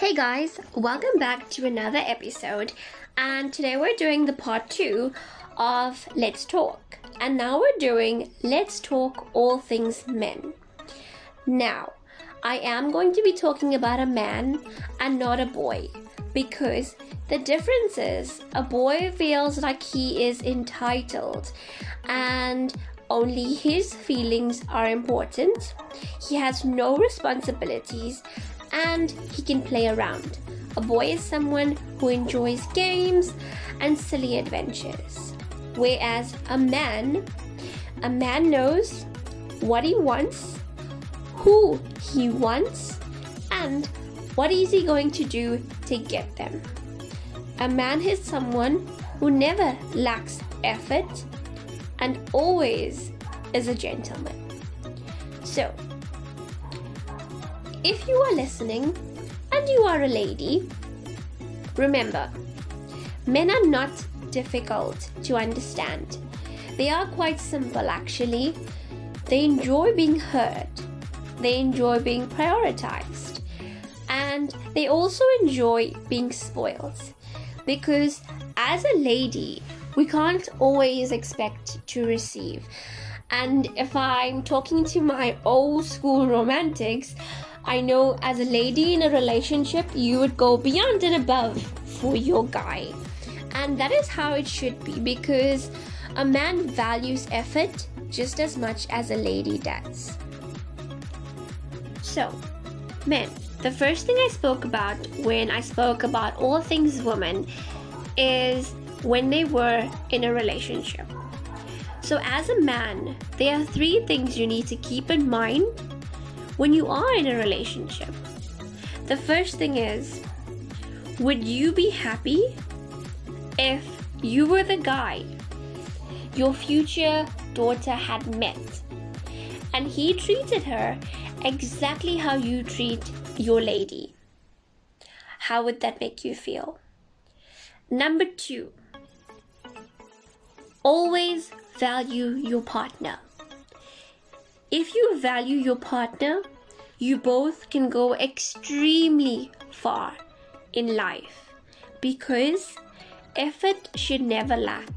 Hey guys, welcome back to another episode, and today we're doing the part 2 of Let's Talk, and now we're doing Let's Talk All Things Men. Now, I am going to be talking about a man and not a boy, because the difference is a boy feels like he is entitled and only his feelings are important. He has no responsibilities and he can play around. A boy is someone who enjoys games and silly adventures. Whereas a man knows what he wants, who he wants, and what is he going to do to get them. A man is someone who never lacks effort and always is a gentleman. So, if you are listening and you are a lady, remember, men are not difficult to understand. They are quite simple actually. They enjoy being heard. They enjoy being prioritized. And they also enjoy being spoiled. Because as a lady, we can't always expect to receive. And if I'm talking to my old school romantics, I know as a lady in a relationship, you would go beyond and above for your guy. And that is how it should be, because a man values effort just as much as a lady does. So, men, the first thing I spoke about when I spoke about all things women is when they were in a relationship. So as a man, there are 3 things you need to keep in mind when you are in a relationship. The first thing is, would you be happy if you were the guy your future daughter had met and he treated her exactly how you treat your lady? How would that make you feel? Number 2, always value your partner. If you value your partner, you both can go extremely far in life, because effort should never lack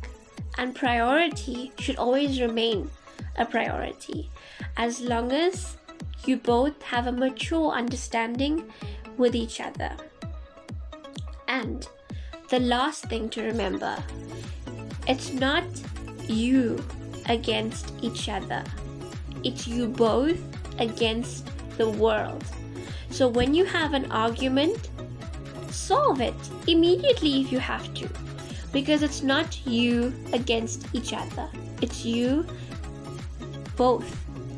and priority should always remain a priority, as long as you both have a mature understanding with each other. And the last thing to remember, it's not you against each other. It's you both against the world. So when you have an argument, solve it immediately if you have to, because it's not you against each other. It's you both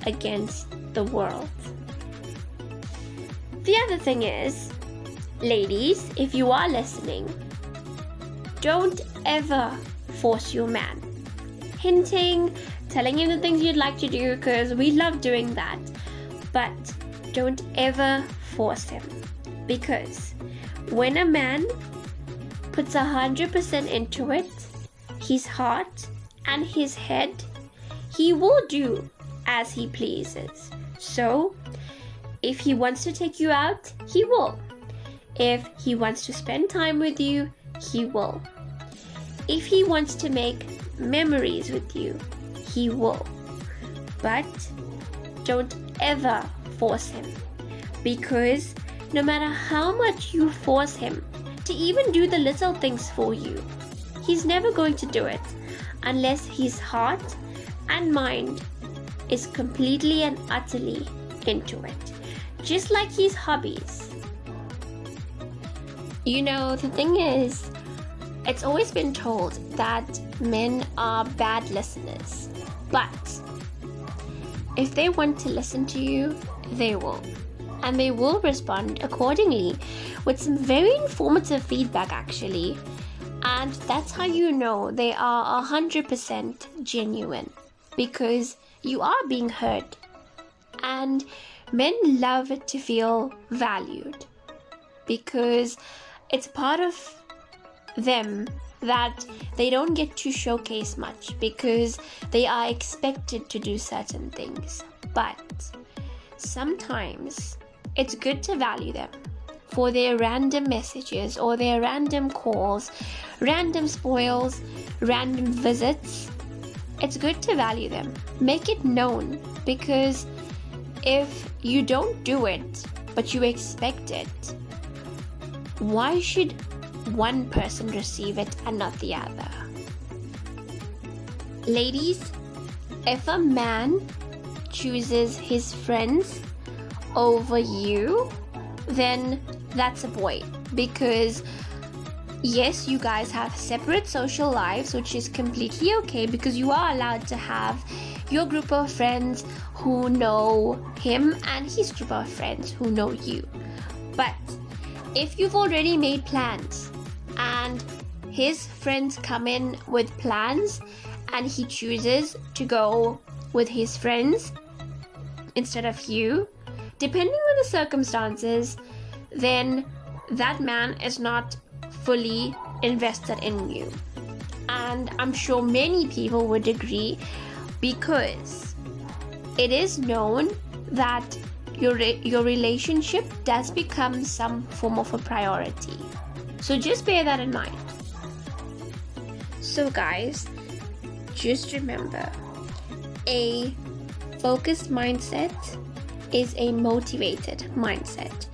against the world. The other thing is, ladies, if you are listening, don't ever force your man. Hinting, telling him the things you'd like to do, because we love doing that. But don't ever force him, because when a man puts 100% into it, his heart and his head, he will do as he pleases. So, if he wants to take you out, he will. If he wants to spend time with you, he will. If he wants to make memories with you, he will. But don't ever force him, because no matter how much you force him to even do the little things for you, he's never going to do it unless his heart and mind is completely and utterly into it, just like his hobbies. You know, the thing is, it's always been told that men are bad listeners, but if they want to listen to you, they will. And they will respond accordingly with some very informative feedback actually. And that's how you know they are 100% genuine, because you are being heard. And men love to feel valued, because it's part of them that they don't get to showcase much, because they are expected to do certain things. But sometimes it's good to value them, for their random messages or their random calls, random spoils, random visits, it's good to value them. Make it known, because if you don't do it but you expect it, why should one person receive it and not the other? Ladies, if a man chooses his friends over you, then that's a boy. Because yes, you guys have separate social lives, which is completely okay, because you are allowed to have your group of friends who know him and his group of friends who know you. But if you've already made plans and his friends come in with plans and he chooses to go with his friends instead of you, depending on the circumstances, then that man is not fully invested in you. And I'm sure many people would agree, because it is known that your relationship does become some form of a priority. So just bear that in mind. So guys, just remember, a focused mindset is a motivated mindset,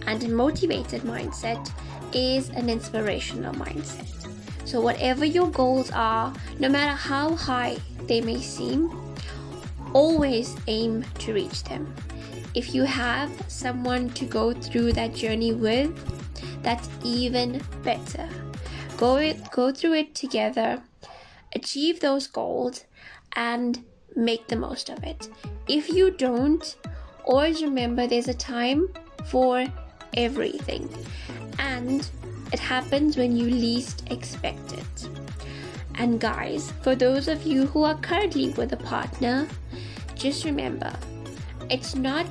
and a motivated mindset is an inspirational mindset. So whatever your goals are, no matter how high they may seem, always aim to reach them. If you have someone to go through that journey with, that's even better. Go through it together, achieve those goals, and make the most of it. If you don't, always remember there's a time for everything, and it happens when you least expect it. And guys, for those of you who are currently with a partner, just remember, it's not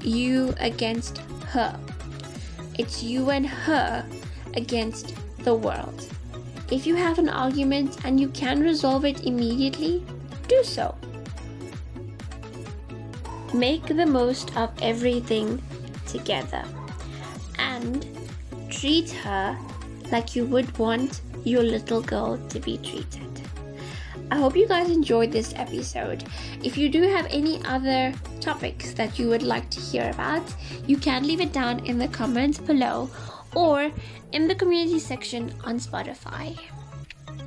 you against her. It's you and her against the world. If you have an argument and you can resolve it immediately, do so. Make the most of everything together and treat her like you would want your little girl to be treated. I hope you guys enjoyed this episode. If you do have any other topics that you would like to hear about, you can leave it down in the comments below or in the community section on Spotify.